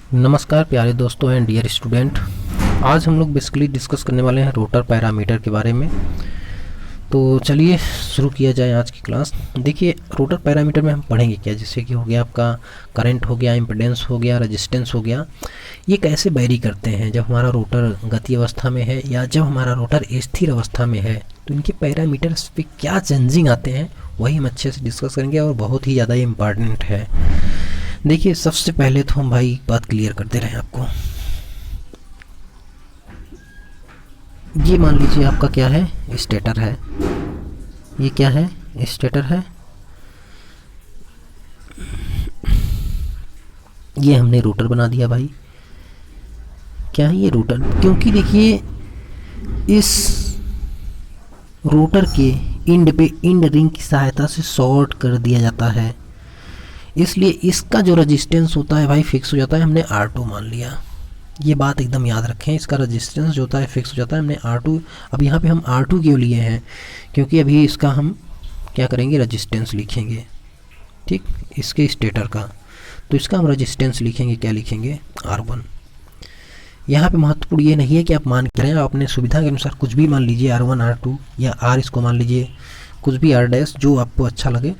नमस्कार प्यारे दोस्तों एंड डियर स्टूडेंट। आज हम लोग बेसिकली डिस्कस करने वाले हैं रोटर पैरामीटर के बारे में। तो चलिए शुरू किया जाए आज की क्लास। देखिए रोटर पैरामीटर में हम पढ़ेंगे क्या, जैसे कि हो गया आपका करंट, हो गया इम्पीडेंस, हो गया रेजिस्टेंस, हो गया। ये कैसे वेरी करते हैं जब हमारा रोटर गति अवस्था में है या जब हमारा रोटर स्थिर अवस्था में है, तो इनके पैरामीटर्स पे क्या चेंजिंग आते हैं वही हम अच्छे से डिस्कस करेंगे और बहुत ही ज़्यादा इम्पॉर्टेंट है। देखिए सबसे पहले तो हम भाई बात क्लियर करते रहे आपको। ये मान लीजिए आपका क्या है, स्टेटर है। ये क्या है, स्टेटर है। ये हमने रोटर बना दिया भाई। क्या है ये रोटर, क्योंकि देखिए इस रोटर के इंड पे इंड रिंग की सहायता से शॉर्ट कर दिया जाता है, इसलिए इसका जो रेजिस्टेंस होता है भाई फिक्स हो जाता है। हमने R2 मान लिया, ये बात एकदम याद रखें। इसका रेजिस्टेंस जो होता है फिक्स हो जाता है, हमने R2। अब यहाँ पे हम R2 क्यों लिए हैं, क्योंकि अभी इसका हम क्या करेंगे, रेजिस्टेंस लिखेंगे। ठीक, इसके स्टेटर का, तो इसका हम रेजिस्टेंस लिखेंगे, क्या लिखेंगे, R1। यहाँ पे महत्वपूर्ण ये नहीं है कि आप मान के रहे हैं, आप अपने सुविधा के अनुसार कुछ भी मान लीजिए, R1 R2 या R इसको मान लीजिए, कुछ भी R डैश जो आपको अच्छा लगे।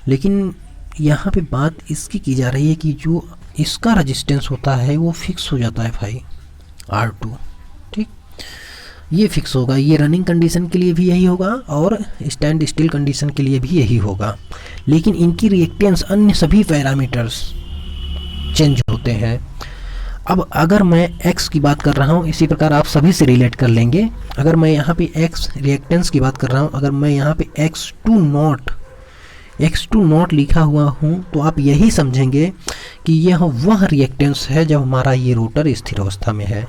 लेकिन यहाँ पे बात इसकी की जा रही है कि जो इसका रेजिस्टेंस होता है वो फिक्स हो जाता है भाई, R2। ठीक, ये फिक्स होगा। ये रनिंग कंडीशन के लिए भी यही होगा और स्टैंड स्टिल कंडीशन के लिए भी यही होगा। लेकिन इनकी रिएक्टेंस अन्य सभी पैरामीटर्स चेंज होते हैं। अब अगर मैं x की बात कर रहा हूँ, इसी प्रकार आप सभी से रिलेट कर लेंगे। अगर मैं यहाँ पे x रिएक्टेंस की बात कर रहा हूँ, अगर मैं यहाँ पे x2 नॉट लिखा हुआ हूँ, तो आप यही समझेंगे कि यह वह रिएक्टेंस है जब हमारा ये रोटर स्थिर अवस्था में है।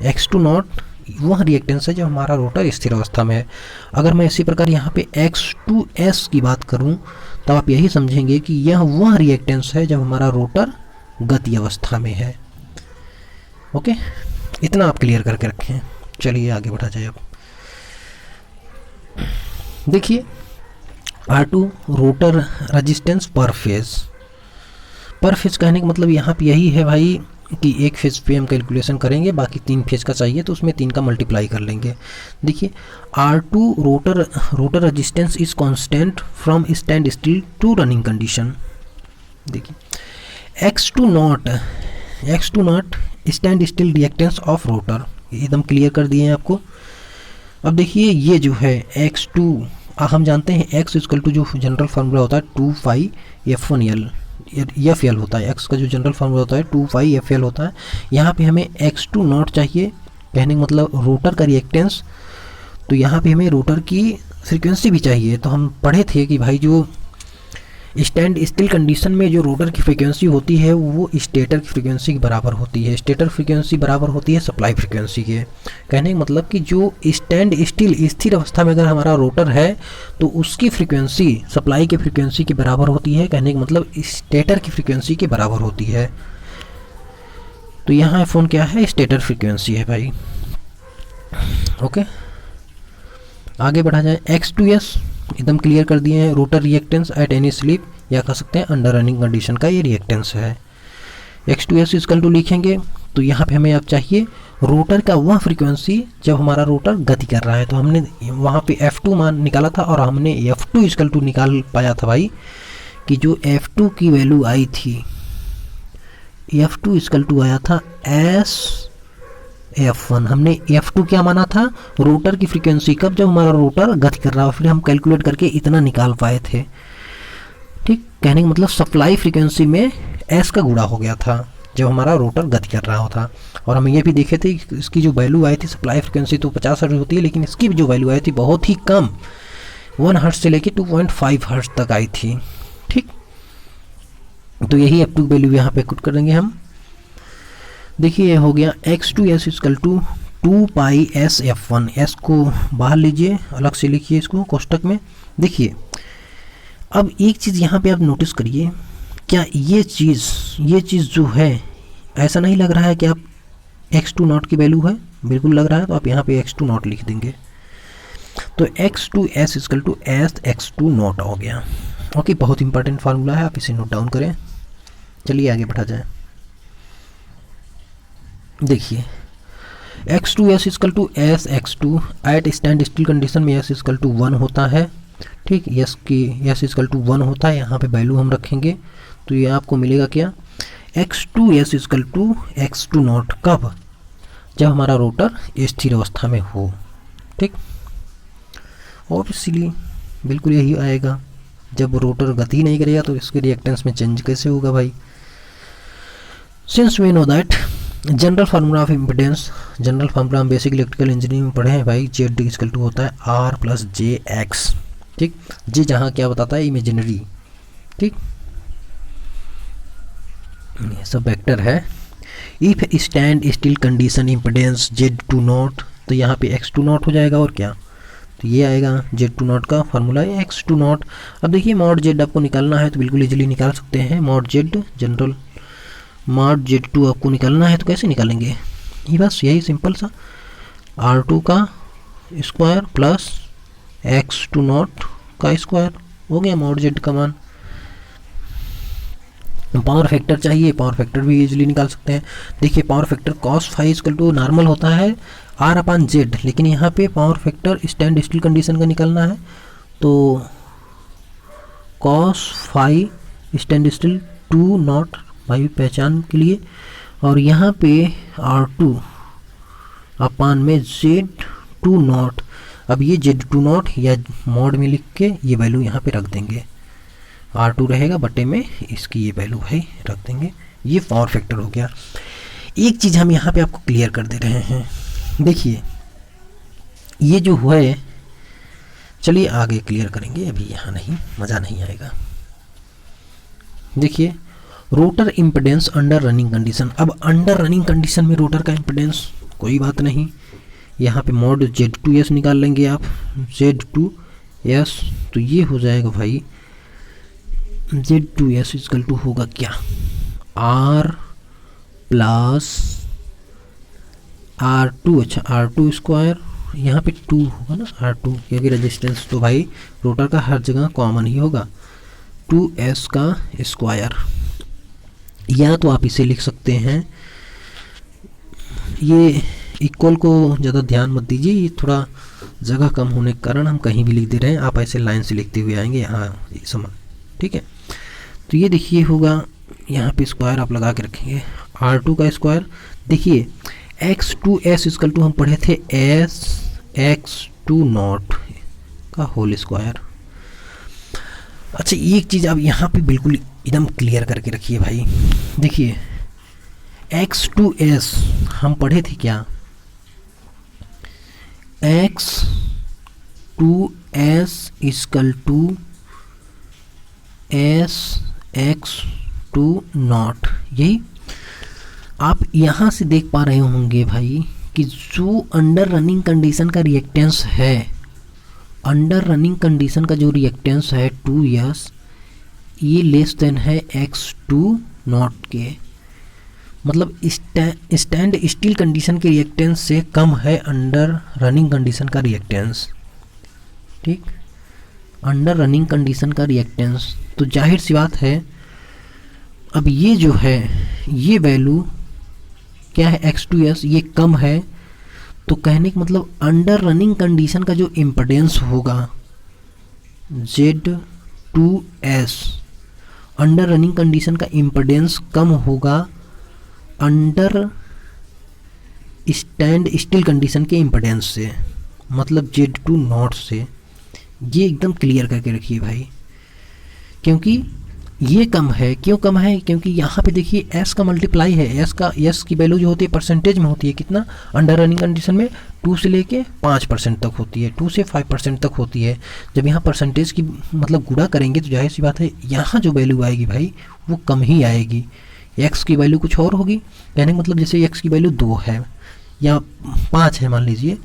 x2 नॉट वह रिएक्टेंस है जब हमारा रोटर स्थिर अवस्था में है। अगर मैं इसी प्रकार यहाँ पे x2s की बात करूँ, तो आप यही समझेंगे कि यह वह रिएक्टेंस है जब हमारा रोटर गति अवस्था में है। ओके, इतना आप क्लियर करके रखें। चलिए आगे बढ़ा जाए। अब देखिए R2 रोटर रेजिस्टेंस पर फेज। पर फेज कहने का मतलब यहाँ पे यही है भाई कि एक फेज पे हम कैलकुलेशन करेंगे, बाकी 3 फेज का चाहिए तो उसमें 3 का मल्टीप्लाई कर लेंगे। देखिए R2 rotor resistance is constant from standstill to running condition. देखिए x2 naught standstill reactance of rotor, एकदम क्लियर कर दिए हैं आपको। अब देखिए ये जो है x2, हम जानते हैं x इक्वल टू जो जनरल फार्मूला होता है 2 पाई f1l FL होता है। x का जो जनरल फार्मूला होता है 2 पाई FL होता है। यहाँ पे हमें x2 नॉट चाहिए, कहने का मतलब रोटर का रिएक्टेंस। तो यहाँ पे हमें रोटर की फ्रीक्वेंसी भी चाहिए। तो हम पढ़े थे कि भाई जो स्टैंड स्टिल कंडीशन में जो रोटर की फ्रीक्वेंसी होती है वो स्टेटर की फ्रीक्वेंसी के बराबर होती है। स्टेटर फ्रीक्वेंसी बराबर होती है सप्लाई फ्रीक्वेंसी के। कहने का मतलब कि जो स्टैंड स्टिल स्थिर अवस्था में अगर हमारा रोटर है तो उसकी फ्रीक्वेंसी सप्लाई की फ्रीक्वेंसी के बराबर होती है। कहने का मतलब स्टेटर की फ्रीक्वेंसी के बराबर होती है। तो यहाँ फोन क्या है, स्टेटर फ्रीक्वेंसी है भाई। ओके, आगे बढ़ा जाए। x2s एकदम क्लियर कर दिए हैं, rotor reactance at any slip, या कह सकते हैं अंडर रनिंग कंडीशन का ये रिएक्टेंस है। x2s इक्वल टू लिखेंगे, तो यहाँ पे हमें अब चाहिए रोटर का वह फ्रीक्वेंसी जब हमारा रोटर गति कर रहा है। तो हमने वहाँ पे f2 मान निकाला था और हमने f2 इक्वल टू निकाल पाया था भाई कि जो f2 की वैल्यू आई थी, f2 इक्वल टू आया था F1। हमने F2 क्या माना था, रोटर की फ्रीक्वेंसी कब, जब हमारा रोटर गति कर रहा हो। फिर हम कैलकुलेट करके इतना निकाल पाए थे। ठीक, कहने का मतलब सप्लाई फ्रीक्वेंसी में S का गुणा हो गया था जब हमारा रोटर गति कर रहा था। और हम ये भी देखे थे इसकी जो वैल्यू आई थी, सप्लाई फ्रीक्वेंसी तो 50 हर्ट्ज होती है, लेकिन इसकी जो वैल्यू आई थी बहुत ही कम, 1 हर्ट्ज से लेकर 2.5 हर्ट्ज तक आई थी। ठीक, तो यही F2 वैल्यू यहाँ पे पुट करेंगे हम। देखिए हो गया x2s equal to 2 pi s f1। s को बाहर लीजिए, अलग से लिखिए इसको कोष्टक में। देखिए अब एक चीज़ यहाँ पे आप नोटिस करिए, क्या ये चीज़ जो है, ऐसा नहीं लग रहा है कि आप x2 नॉट की वैल्यू है, बिल्कुल लग रहा है। तो आप यहाँ पे x2 नॉट लिख देंगे, तो x2s equal to s x2 not हो गया। ओके, बहुत इंपॉर्टेंट फार्मूला है, आप इसे नोट डाउन करें। चलिए आगे बढ़ा जाए। देखिए x2s equal to s x2 at standstill condition में s इक्वल टू 1 होता है। ठीक, s इक्वल टू 1 होता है, यहाँ पे वैल्यू हम रखेंगे तो ये आपको मिलेगा क्या, x2s equal to x2 not. कब, जब हमारा रोटर स्थिर अवस्था में हो। ठीक, ऑब्वियसली बिल्कुल यही आएगा। जब रोटर गति नहीं करेगा तो इसके रिएक्टेंस में चेंज कैसे होगा भाई। Since we know that general formula of impedance, general formula हम बेसिक इलेक्ट्रिकल इंजीनियरिंग में पढ़े हैं भाई, जेड इक्वल टू होता है आर प्लस जे एक्स। ठीक, जे जहाँ क्या बताता है, इमेजिनरी। ठीक, ये सब वेक्टर है। If standstill condition impedance Z two naught, तो यहाँ पे एक्स टू नॉट हो जाएगा और क्या, तो ये आएगा जेड टू नॉट का फार्मूला है एक्स टू नॉट। अब देखिए मॉड जेड आपको निकालना है तो बिल्कुल इजीली निकाल सकते हैं। Mod Z general mod Z two आपको निकालना है तो कैसे निकालेंगे, ये बस यही सिंपल सा R2 का square plus X two naught का स्क्वायर हो गया मॉड जेड का मान। पावर फैक्टर चाहिए, पावर फैक्टर भी इजीली निकाल सकते हैं। देखिए power factor cos phi equal to normal होता है R अपान जेड, लेकिन यहाँ पे power factor standstill condition का निकालना है तो cos phi standstill two naught भाई पहचान के लिए, और यहाँ पे R2 अपान में जेड टू नॉट। अब ये जेड टू नॉट या मॉड में लिख के ये वैल्यू यहाँ पे रख देंगे, R2 रहेगा बटे में इसकी ये वैल्यू भाई रख देंगे। ये पावर फैक्टर हो गया। एक चीज़ हम यहाँ पे आपको क्लियर कर दे रहे हैं, देखिए ये जो है, चलिए आगे क्लियर करेंगे, अभी यहाँ नहीं, मज़ा नहीं आएगा। देखिए rotor impedance under running condition. अब अंडर रनिंग कंडीशन में रोटर का इम्पिडेंस कोई बात नहीं, यहाँ पे मॉड Z2s निकाल लेंगे आप, Z2s, तो ये हो जाएगा भाई Z2s इक्वल टू होगा क्या, R प्लस R2, अच्छा R2 स्क्वायर, यहाँ पे 2 होगा ना R2, क्योंकि रेजिस्टेंस तो भाई रोटर का हर जगह कॉमन ही होगा, 2s का स्क्वायर। या तो आप इसे लिख सकते हैं, ये इक्वल को ज़्यादा ध्यान मत दीजिए, ये थोड़ा जगह कम होने के कारण हम कहीं भी लिख दे रहे हैं, आप ऐसे लाइन से लिखते हुए आएंगे यहाँ ये समान। ठीक है, तो ये देखिए होगा, यहाँ पे स्क्वायर आप लगा के रखेंगे R2 का स्क्वायर। देखिए x2s इक्वल टू हम पढ़े थे s x2 नॉट का होल स्क्वायर। अच्छा एक चीज़ आप यहाँ पे बिल्कुल एकदम क्लियर करके रखिए भाई, देखिए x2s हम पढ़े थे क्या, x2s equal to s x2 not. यही आप यहाँ से देख पा रहे होंगे भाई कि जो अंडर रनिंग कंडीशन का रिएक्टेंस है, अंडर रनिंग कंडीशन का जो रिएक्टेंस है 2s, ये लेस देन है x2 नॉट के, मतलब स्टैंड स्टिल कंडीशन के रिएक्टेंस से कम है अंडर रनिंग कंडीशन का रिएक्टेंस। ठीक, अंडर रनिंग कंडीशन का रिएक्टेंस, तो जाहिर सी बात है अब ये जो है ये वैल्यू क्या है x2s, ये कम है, तो कहने का मतलब अंडर रनिंग कंडीशन का जो इम्पिडेंस होगा Z2s, अंडर रनिंग कंडीशन का इम्पिडेंस कम होगा अंडर स्टैंड स्टिल कंडीशन के इम्पिडेंस से, मतलब Z2 नॉट से। ये एकदम क्लियर करके रखिए भाई, क्योंकि ये कम है। क्यों कम है, क्योंकि यहाँ पे देखिए s का मल्टीप्लाई है, s की वैल्यू जो होती है परसेंटेज में होती है, कितना, अंडर रनिंग कंडीशन में 2 से लेके 5% तक होती है, 2 से 5% तक होती है। जब यहाँ परसेंटेज की मतलब गुणा करेंगे तो जाहिर सी बात है यहाँ जो वैल्यू आएगी भाई वो कम ही आएगी, x की वैल्यू कुछ और होगी। कहने का मतलब जैसे x की वैल्यू 2 है या 5 है मान लीजिए,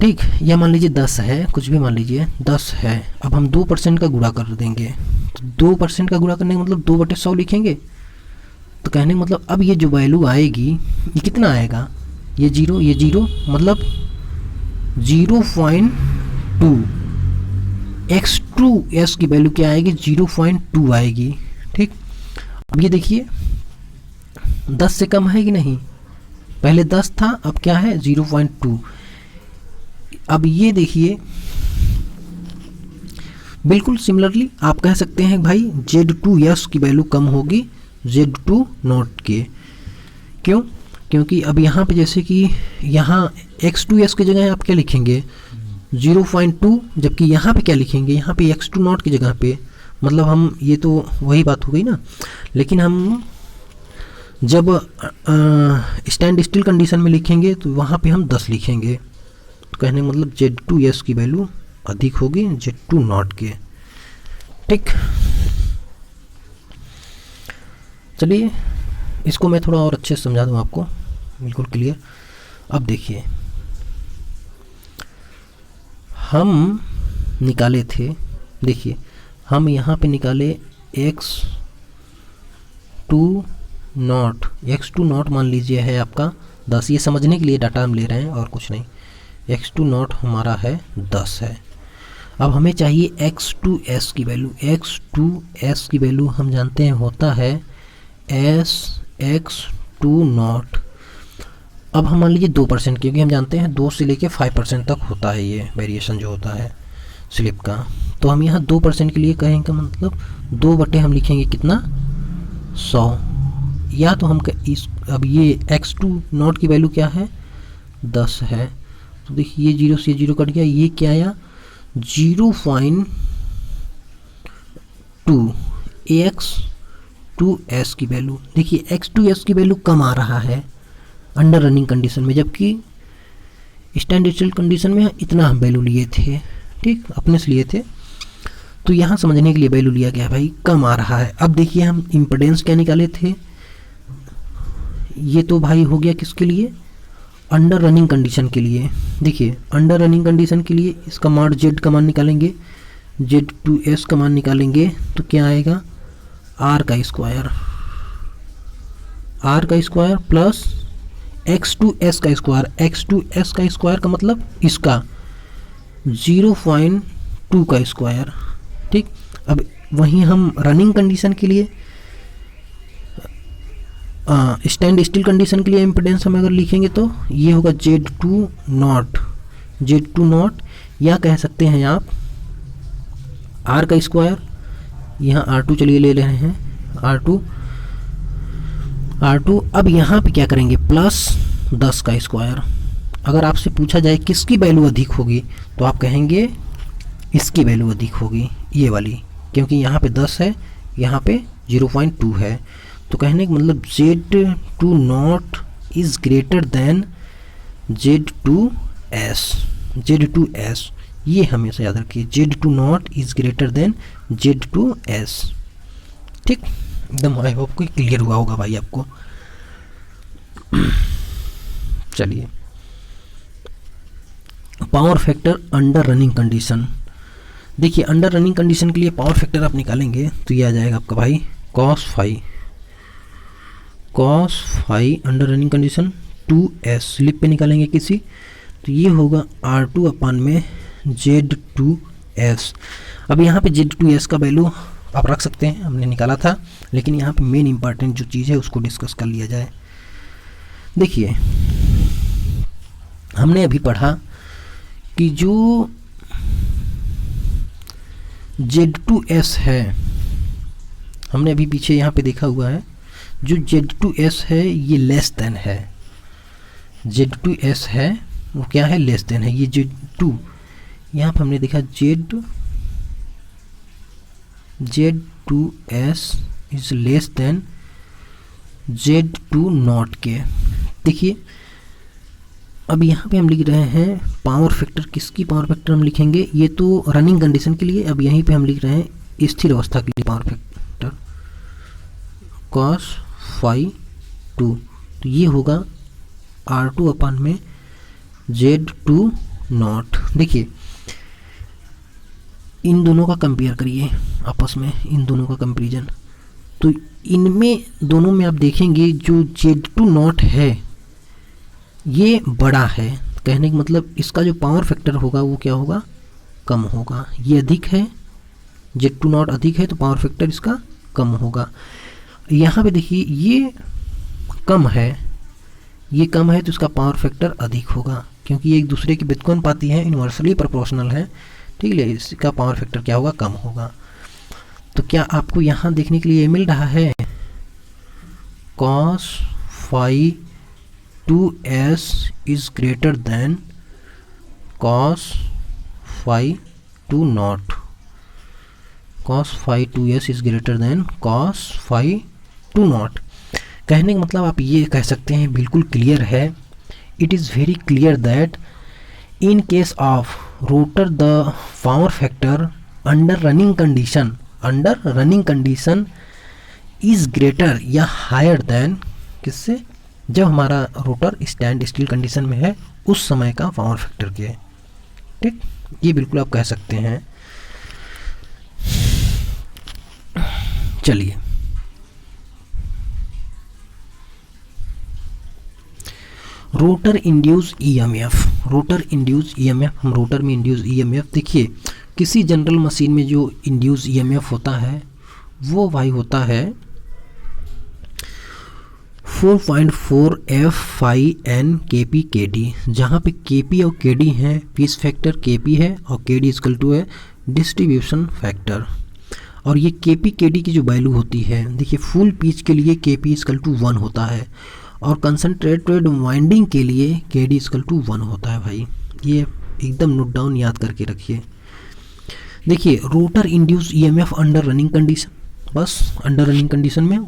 ठीक, या मान लीजिए 10 है, कुछ भी मान लीजिए 10 है। अब हम 2% का गुणा कर देंगे, तो 2% का गुणा करने का मतलब 2/100 लिखेंगे, तो कहने का मतलब अब ये जो वैल्यू आएगी ये कितना आएगा, ये 0, ये 0, मतलब 0.2। x2s की वैल्यू क्या आएगी, 0.2 आएगी। ठीक, अब ये देखिए 10 से कम है कि नहीं, पहले 10 था, अब क्या है 0.2। अब ये देखिए बिल्कुल सिमिलरली आप कह सकते हैं भाई Z2S की वैल्यू कम होगी Z2 नॉट के। क्यों? क्योंकि अब यहाँ पे जैसे कि यहाँ X2S की जगह आप क्या लिखेंगे 0.2, जबकि यहाँ पे क्या लिखेंगे, यहाँ पे X2 नॉट की जगह पे, मतलब हम ये तो वही बात हो गई ना। लेकिन हम जब स्टैंड स्टिल कंडीशन में लिखेंगे तो वहाँ पे हम 10 लिखेंगे, तो कहने का मतलब Z2S की वैल्यू अधिक होगी Z2 नॉट के। ठीक, चलिए इसको मैं थोड़ा और अच्छे से समझा दूँ आपको, बिल्कुल क्लियर। अब देखिए हम निकाले थे, देखिए हम यहाँ पे निकाले X2 नॉट मान लीजिए है आपका 10, ये समझने के लिए डाटा हम ले रहे हैं और कुछ नहीं। X2 नॉट हमारा है 10 है। अब हमें चाहिए X2S की वैल्यू। X2S की वैल्यू हम जानते हैं होता है X2 नॉट। अब हम मान लीजिए 2%, क्योंकि हम जानते हैं 2 से लेके 5% तक होता है ये वेरिएशन जो होता है स्लिप का। तो हम यहाँ 2% के लिए कहेंगे मतलब 2 बटे हम लिखेंगे कितना 100, या तो हम अब ये X2 नॉट की वैल्यू क्या है 10 है, तो देखिए ये 0 से 0 कट गया, ये क्या आया 0.2 X2S की वैल्यू। देखिए X2S की वैल्यू कम आ रहा है अंडर रनिंग कंडीशन में, जबकि स्टैंड स्टिल कंडीशन में इतना हम वैल्यू लिए थे, ठीक अपने से लिए थे। तो यहाँ समझने के लिए वैल्यू लिया गया भाई कम आ रहा है। अब देखिए हम इम्पिडेंस क्या निकाले थे, ये तो भाई हो गया किसके लिए अंडर रनिंग कंडीशन के लिए। देखिए अंडर रनिंग कंडीशन के लिए इसका मान Z का मान निकालेंगे, Z2S का मान निकालेंगे तो क्या आएगा R का स्क्वायर प्लस X2S का स्क्वायर। X2S का स्क्वायर का मतलब इसका 0.2 का स्क्वायर। ठीक, अब वहीं हम रनिंग कंडीशन के लिए स्टैंड स्टिल कंडीशन के लिए इम्पिडेंस हम अगर लिखेंगे तो ये होगा Z2 नॉट, या कह सकते हैं आप R का स्क्वायर, यहाँ R2 चलिए ले रहे हैं R2। अब यहाँ पे क्या करेंगे प्लस 10 का स्क्वायर। अगर आपसे पूछा जाए किसकी वैल्यू अधिक होगी तो आप कहेंगे इसकी वैल्यू अधिक होगी, ये वाली, क्योंकि यहाँ पे 10 है, यहाँ पे 0.2 है। तो कहने का मतलब Z2 not is greater than Z2S, ये हमेशा याद रखिए, Z2 not is greater than Z2S। ठीक, एकदम आई होप को क्लियर हुआ होगा भाई आपको। चलिए power factor under running condition. देखिए अंडर रनिंग कंडीशन के लिए पावर फैक्टर आप निकालेंगे तो ये आ जाएगा आपका भाई cos phi under running condition 2S slip पे निकालेंगे किसी, तो ये होगा R2 अपन में Z2S। अब यहाँ पे Z2S का वैल्यू आप रख सकते हैं, हमने निकाला था, लेकिन यहाँ पे मेन इंपॉर्टेंट जो चीज़ है उसको डिस्कस कर लिया जाए। देखिए हमने अभी पढ़ा कि जो Z2S है, हमने अभी पीछे यहाँ पे देखा हुआ है, जो Z2S है ये लेस देन है, Z2S है वो क्या है लेस देन है, ये Z2 यहाँ पर हमने देखा Z2S is less than Z2 not के। देखिए अब यहाँ पे हम लिख रहे हैं पावर फैक्टर, किसकी पावर फैक्टर हम लिखेंगे, ये तो रनिंग कंडीशन के लिए, अब यहीं पे हम लिख रहे हैं स्थिर अवस्था के लिए पावर फैक्टर cos फाई 2, तो ये होगा R2 अपन में Z2 नॉट। देखिए इन दोनों का कंपेयर करिए आपस में, इन दोनों का कंपैरिजन, तो इनमें दोनों में आप देखेंगे जो Z2 नॉट है ये बड़ा है, कहने का मतलब इसका जो पावर फैक्टर होगा वो क्या होगा कम होगा, ये अधिक है, Z2 नॉट अधिक है तो पावर फैक्टर इसका कम होगा। यहाँ पे देखिए ये कम है, ये कम है तो इसका पावर फैक्टर अधिक होगा, क्योंकि ये एक दूसरे की व्युत्पन्नपाती है, इन्वर्सली प्रोपोर्शनल है, ठीक है, इसका पावर फैक्टर क्या होगा, कम होगा। तो क्या आपको यहाँ देखने के लिए मिल रहा है cos phi 2s is greater than cos phi 2 not, cos phi 2s is greater than cos phi 2 not. कहने का मतलब आप ये कह सकते हैं, बिल्कुल क्लियर है, it is very clear that in case of rotor the power factor under running condition is greater या हायर देन, किससे, जब हमारा रोटर स्टैंड स्टिल कंडीशन में है उस समय का पावर फैक्टर के, ठीक, ये बिल्कुल आप कह सकते हैं। चलिए रोटर इंड्यूस ईएमएफ, हम रोटर में इंड्यूस ईएमएफ, देखिए किसी जनरल मशीन में जो इंड्यूस ईएमएफ होता है वो भाई होता है 4.4 एफ फाई एन के पी के डी, जहाँ पे के पी और के डी हैं, पीस फैक्टर के पी है और के डी इक्वल टू है डिस्ट्रीब्यूशन फैक्टर। और ये के पी के डी की जो वैल्यू होती है, देखिए फुल पिच के लिए के पी इक्वल टू 1 होता है और कंसनट्रेटेड वाइंडिंग के लिए के डी इक्वल टू 1 होता है। भाई ये एकदम नोट डाउन याद करके रखिए। देखिए rotor induce EMF under running condition, बस अंडर रनिंग कंडीशन में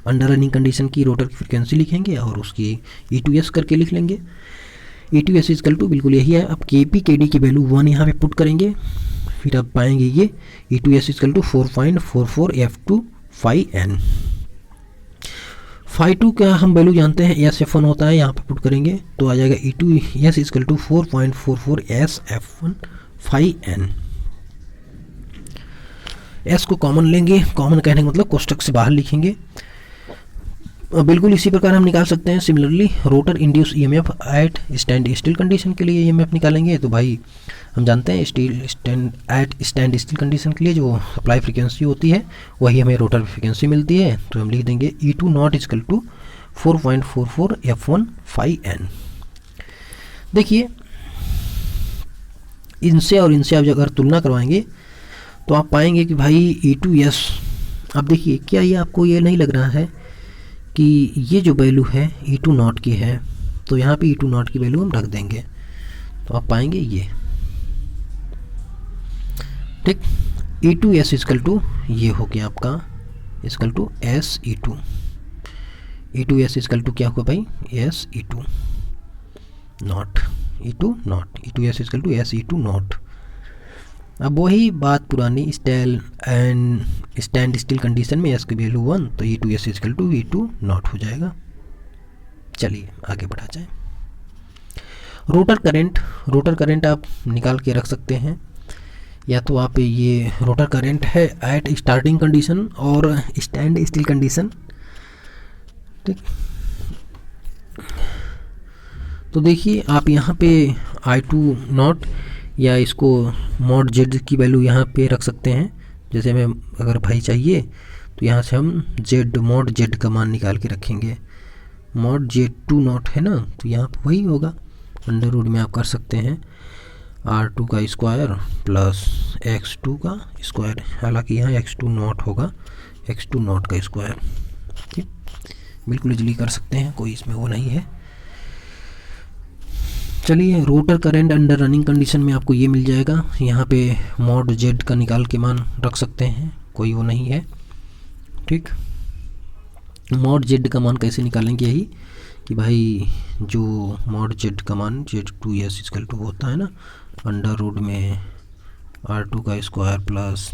अंडर रनिंग कंडीशन की रोटर की फ्रिक्वेंसी लिखेंगे और उसकी E2S करके लिख लेंगे। E2S इक्वल टू बिल्कुल यही है। अब के पी के डी की वैल्यू 1 यहाँ पे पुट करेंगे, फिर आप पाएंगे ये E2S equal to 4.44 F2 phi N. Phi 2 का हम वैल्यू जानते हैं SF1 होता है, यहाँ पे पुट करेंगे तो आ जाएगा E2S equal to 4.44 SF1 phi N. S को कॉमन लेंगे, कॉमन कहने का मतलब कोष्टक से बाहर लिखेंगे। बिल्कुल इसी प्रकार हम निकाल सकते हैं। Similarly rotor induce EMF at standstill condition के लिए ईएमएफ निकालेंगे तो भाई हम जानते हैं स्टैंड स्टिल कंडीशन के लिए जो अप्लाई फ्रीक्वेंसी होती है वही हमें रोटर फ्रीक्वेंसी मिलती है, तो हम लिख देंगे E2 naught equal to 4.44 F1 phi N. देखिए इनसे और इनसे आप अगर तुलना करवाएंगे तो आप पाएंगे कि भाई E2S, अब देखिए क्या ये आपको ये नहीं लग रहा है कि ये जो वैल्यू है E2 नॉट की है, तो यहाँ पे E2 नॉट की वैल्यू हम रख देंगे तो आप पाएंगे ये, ठीक, E2S इक्वल टू ये हो गया आपका equal to SE2, E2S equal to क्या होगा भाई SE2 not, E2S equal to SE2 not. अब वही बात पुरानी स्टैंड स्टिल कंडीशन में एस की वैल्यू 1 तो E2S equal to E2 not हो जाएगा। चलिए आगे बढ़ा जाए। रोटर करंट आप निकाल के रख सकते हैं, या तो आप ये रोटर करंट है एट स्टार्टिंग कंडीशन और स्टैंड स्टिल कंडीशन, ठीक। तो देखिए आप यहाँ पे I2 नॉट या इसको मॉड जेड की वैल्यू यहाँ पे रख सकते हैं। जैसे हमें अगर भाई चाहिए तो यहाँ से हम मॉड जेड का मान निकाल के रखेंगे। मॉड Z2 नॉट है ना, तो यहाँ पर वही होगा, अंडर रूट में आप कर सकते हैं R2 का स्क्वायर प्लस X2 का स्क्वायर, हालांकि यहाँ X2 नॉट होगा X2 नॉट का स्क्वायर, ठीक, बिल्कुल इजली कर सकते हैं, कोई इसमें वो नहीं है। चलिए rotor current under running condition में आपको ये मिल जाएगा, यहाँ पे मॉड जेड का निकाल के मान रख सकते हैं, कोई वो नहीं है, ठीक। मॉड जेड का मान कैसे निकालेंगे, यही कि भाई जो मॉड जेड का मान Z2S इक्वल टू होता है ना अंडर रूट में R2 का स्क्वायर प्लस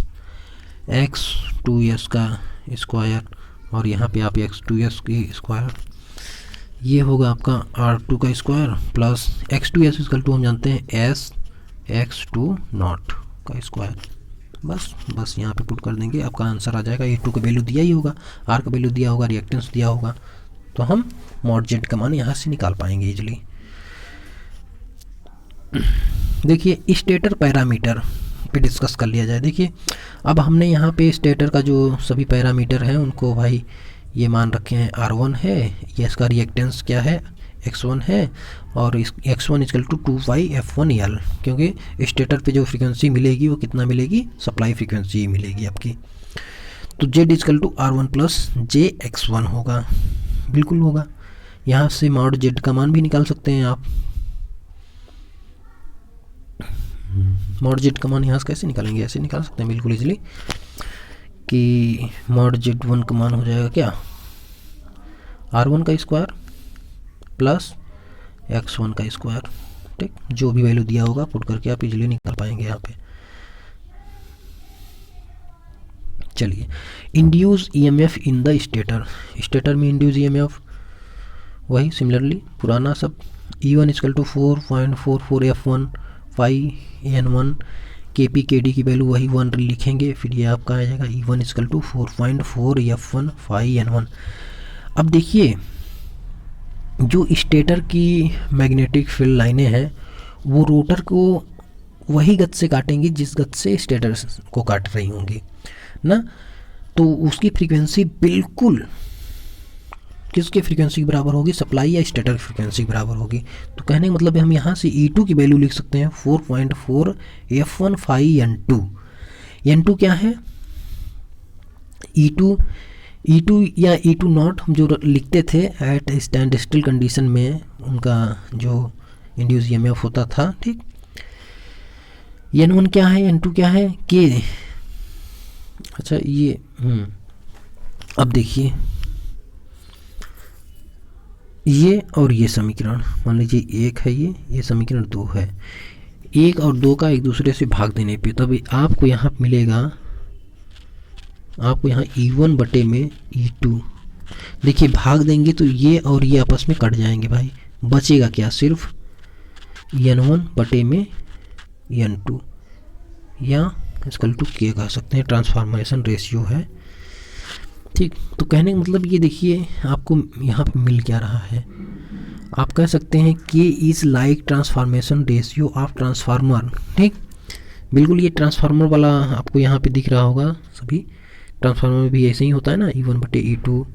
X2S का स्क्वायर और यहाँ पे आप X2S की स्क्वायर, ये होगा आपका R2 का square plus X2S equal to हम जानते हैं X2 नॉट का स्क्वायर, बस यहाँ पे पुट कर देंगे, आपका आंसर आ जाएगा। E2 का वैल्यू दिया ही होगा, R का वैल्यू दिया होगा, रिएक्टेंस दिया होगा, तो हम मॉड जेड का मान यहाँ से निकाल पाएंगे इजली। देखिए स्टेटर पैरामीटर पे डिस्कस कर लिया जाए। देखिए अब हमने यहाँ पे स्टेटर का जो सभी पैरामीटर हैं उनको भाई ये मान रखे हैं R1 है, ये इसका रिएक्टेंस क्या है x1 है और इस x1 इक्वल टू 2πf1l, क्योंकि स्टेटर पे जो फ्रीक्वेंसी मिलेगी वो कितना मिलेगी, सप्लाई फ्रीक्वेंसी मिलेगी आपकी। तो z equal to r1 plus jx1 होगा, बिल्कुल होगा। यहाँ से मॉड z का मान भी निकाल सकते हैं आप। मॉड z का मान यहाँ से कैसे निकालेंगे, ऐसे निकाल सकते हैं बिल्कुल इजीली कि मॉड z1 का मान हो जाएगा क्या, r1 का स्क्वायर प्लस x1 का स्क्वायर। ठीक, जो भी वैल्यू दिया होगा पुट करके आप इजीली निकाल पाएंगे यहाँ पे। चलिए, induce EMF in the stator, stator में इंड्यूस ईएमएफ वही सिमिलरली पुराना सब, E1 equal to 4.44 F1 phi N1, KP KD की वैल्यू वही 1 लिखेंगे, फिर ये आपका आ जाएगा E1 equal to 4.4 F1 phi N1। अब देखिए, जो स्टेटर की मैग्नेटिक फील्ड लाइनें हैं वो रोटर को वही गति से काटेंगी जिस गति से स्टेटर को काट रही होंगी ना, तो उसकी फ्रीक्वेंसी बिल्कुल किसके फ्रीक्वेंसी के बराबर होगी, सप्लाई या स्टेटर की फ्रीक्वेंसी के बराबर होगी। तो कहने का मतलब है हम यहाँ से E2 की वैल्यू लिख सकते हैं 4.4 F1 फाई N2। N2 क्या है, E2 या E2 नॉट हम जो लिखते थे एट स्टैंड स्टिल कंडीशन में, उनका जो इंड्यूस ईएमएफ होता था। ठीक, N1 क्या है, N2 क्या है, K। अच्छा ये अब देखिए, ये और ये समीकरण मान लीजिए 1 है, ये समीकरण 2 है। 1 और 2 का एक दूसरे से भाग देने पे तब आपको यहाँ मिलेगा, आपको यहाँ E1 बटे में E2, देखिए भाग देंगे तो ये और ये आपस में कट जाएंगे भाई, बचेगा क्या, सिर्फ N1 बटे में N2 या इक्वल टू K कह सकते हैं, ट्रांसफॉर्मेशन रेशियो है। ठीक, तो कहने का मतलब ये देखिए आपको यहाँ पे मिल क्या रहा है, आप कह सकते हैं K is like transformation ratio of transformer. ठीक, बिल्कुल ये ट्रांसफार्मर वाला आपको यहाँ पे दिख रहा होगा, सभी ट्रांसफार्मर में भी ऐसे ही होता है ना, E1 बटे E2।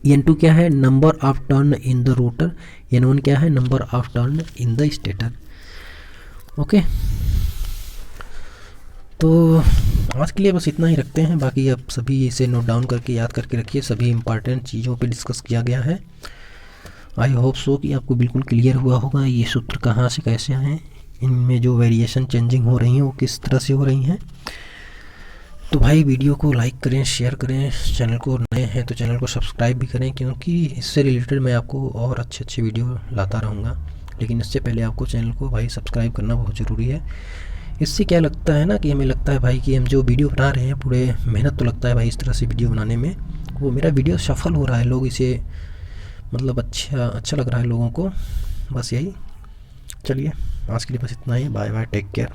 N2 क्या है, number of turn in the rotor, N1 क्या है, number of turn in the stator. Okay, तो आज के लिए बस इतना ही रखते हैं, बाकी आप सभी इसे नोट डाउन करके याद करके रखिए, सभी इंपॉर्टेंट चीज़ों पे डिस्कस किया गया है। आई होप सो कि आपको बिल्कुल क्लियर हुआ होगा ये सूत्र कहाँ से कैसे आए, इनमें जो वेरिएशन चेंजिंग हो रही हैं वो किस तरह से हो रही हैं। तो भाई वीडियो को लाइक करें, शेयर करें, चैनल को नए हैं तो चैनल को सब्सक्राइब भी करें, क्योंकि इससे रिलेटेड मैं आपको और अच्छे वीडियो लाता रहूँगा। लेकिन इससे पहले आपको चैनल को भाई सब्सक्राइब करना बहुत ज़रूरी है। इससे क्या लगता है ना कि हमें लगता है भाई कि हम जो वीडियो बना रहे हैं पूरे मेहनत तो लगता है भाई इस तरह से वीडियो बनाने में, वो मेरा वीडियो सफल हो रहा है, लोग इसे मतलब अच्छा लग रहा है लोगों को, बस यही। चलिए आज के लिए बस इतना ही, बाय बाय, टेक केयर।